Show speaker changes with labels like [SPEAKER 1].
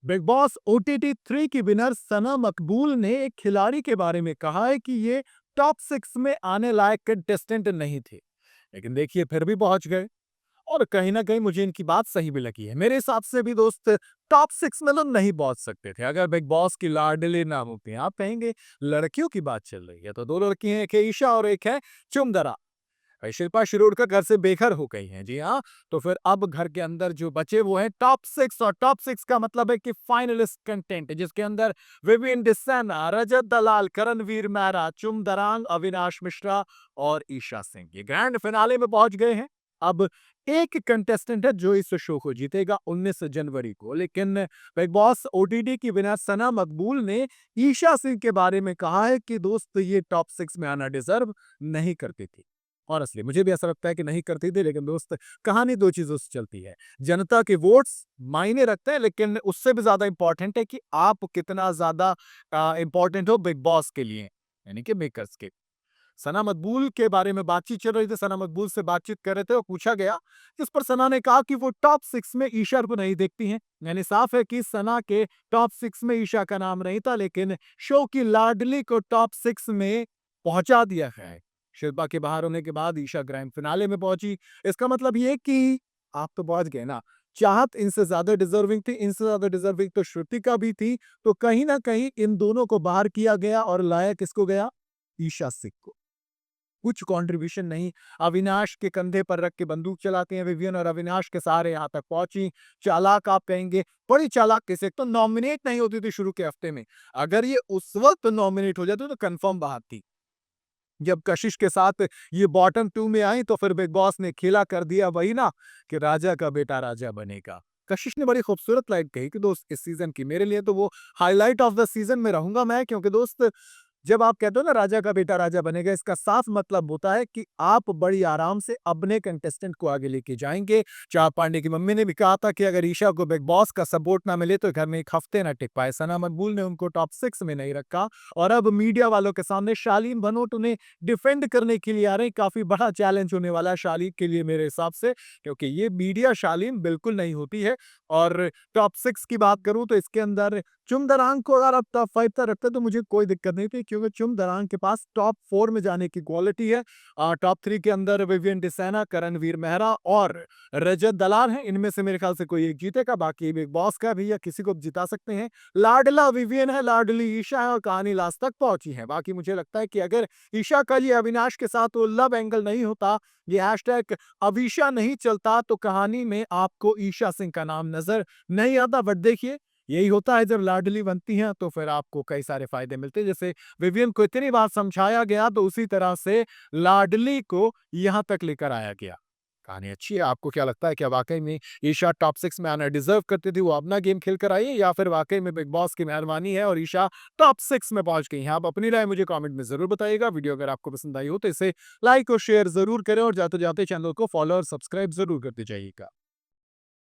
[SPEAKER 1] Big boss OTT 3 की winner सना मकबूल ने एक खिलाड़ी के बारे में कहा है कि ये टॉप 6 में आने लायक कंटेस्टेंट नहीं थे। लेकिन देखिए फिर भी पहुंच गए। और कहीं ना कहीं मुझे इनकी बात सही भी लगी है। मेरे हिसाब से भी दोस्त टॉप 6 में तो नहीं पहुंच सकते थे अगर बिग बॉस की लाडली ना होती। आप कहेंगे लड़कियों की बात चल रही है तो दो लड़की हैं, एक है ईशा और एक है चुमदरा। भाई शिल्पा शिरोडकर घर से बेघर हो गई हैं, जी हाँ। तो फिर अब घर के अंदर जो बचे वो हैं टॉप 6, और टॉप 6 का मतलब है कि फाइनलिस्ट कंटेंट जिसके अंदर विवियन डिसेना, रजत दलाल, करणवीर मेहरा, चुम दरांग, अविनाश मिश्रा और ईशा सिंह ये ग्रैंड फिनाले में पहुंच गए हैं। अब एक कंटेस्टेंट है जो इस शो को जीतेगा 19 जनवरी को। लेकिन बिग बॉस ओटीटी की विनर सना मकबूल ने ईशा सिंह के बारे में कहा है कि दोस्त ये टॉप 6 में आना डिजर्व नहीं करती थी। ऑनेस्टली मुझे भी ऐसा लगता है कि नहीं करती थी। लेकिन दोस्त कहानी दो चीजों से चलती है। जनता के वोट्स मायने रखते हैं, लेकिन उससे भी ज्यादा इंपॉर्टेंट है कि आप कितना ज्यादा इंपॉर्टेंट हो बिग बॉस के लिए, यानी कि मेकर्स के। सना मकबूल के बारे में बातचीत चल रही थी, सना मकबूल से बातचीत कर रहे थे और पूछा गया, जिस पर सना ने कहा कि वो टॉप 6 में ईशा को नहीं देखती हैं। यानी साफ है कि सना के टॉप 6 में ईशा का नाम नहीं था, लेकिन शो की लाडली को टॉप 6 में पहुंचा दिया गया है। शिल्पा के बाहर होने के बाद ईशा ग्रैंड फिनाले में पहुंची। इसका मतलब ये कि आप तो पहुंच गए ना। चाहत इनसे ज्यादा डिजर्विंग थी, इनसे ज्यादा डिजर्विंग तो श्रुतिका भी थी। तो कहीं ना कहीं इन दोनों को बाहर किया गया और लाया किसको गया? ईशा सिंह को। कुछ कंट्रीब्यूशन नहीं। अविनाश के कंधे पर रख के बंदूक चलाते हैं विवियन, और अविनाश के सहारे यहाँ तक पहुंची। चालाक आप कहेंगे, बड़ी चालाक किसे तो नॉमिनेट नहीं होती थी शुरू के हफ्ते में। अगर ये उस वक्त नॉमिनेट हो जाती तो कंफर्म बात थी। जब कशिश के साथ ये बॉटम 2 में आई तो फिर बिग बॉस ने खेला कर दिया वही ना, कि राजा का बेटा राजा बनेगा। कशिश ने बड़ी खूबसूरत लाइन कही कि दोस्त इस सीजन की मेरे लिए तो वो हाईलाइट ऑफ द सीजन में रहूंगा मैं, क्योंकि दोस्त जब आप कहते हो ना राजा का बेटा राजा बनेगा, इसका साफ मतलब होता है कि आप बड़ी आराम से अपने कंटेस्टेंट को आगे लेके जाएंगे। चार पांडे की मम्मी ने भी कहा था कि अगर ईशा को बिग बॉस का सपोर्ट ना मिले तो घर में एक हफ्ते ना टिक पाए। सना मकबूल ने उनको टॉप 6 में नहीं रखा, और अब मीडिया वालों के सामने शालीन भनोट उन्हें डिफेंड करने के लिए आ रहे हैं। काफी बड़ा चैलेंज होने वाला है शालीन के लिए मेरे हिसाब से, क्योंकि ये मीडिया शालीन बिल्कुल नहीं होती है। और टॉप 6 की बात करूं तो इसके अंदर चुम दरांग को अगर आप टॉप 5 तक रखते तो मुझे कोई दिक्कत नहीं थी, क्योंकि चुम दरांग के पास टॉप 4 में जाने की क्वालिटी है। टॉप 3 के अंदर विवियन डिसेना, करणवीर मेहरा और रजत दलाल हैं। इनमें से मेरे ख्याल से कोई एक जीतेगा, बाकी बिग बॉस का भी या किसी को भी जिता सकते हैं। लाडला विवियन है, लाडली ईशा है, और कहानी लास्ट तक पहुंची है। बाकी मुझे लगता है कि अगर ईशा का ये अविनाश के साथ वो लव एंगल नहीं होता, ये हैशटैग अविशा नहीं चलता, तो कहानी में आपको ईशा सिंह का नाम नजर नहीं आता। बट देखिए, यही होता है जब लाडली बनती हैं तो फिर आपको कई सारे फायदे मिलते हैं। जैसे विवियन को इतनी बार समझाया गया तो उसी तरह से लाडली को यहां तक लेकर आया गया। कहानी अच्छी है। आपको क्या लगता है, क्या वाकई में ईशा टॉप 6 में आना डिजर्व करती थी, वो अपना गेम खेल कर आई है, या फिर वाकई में बिग बॉस की मेहरबानी है और ईशा टॉप 6 में पहुंच गई हैं? आप अपनी राय मुझे कमेंट में जरूर बताइएगा। वीडियो अगर आपको पसंद आई हो तो इसे लाइक और शेयर जरूर करें, और जाते जाते चैनल को फॉलो और सब्सक्राइब जरूर करते जाइएगा।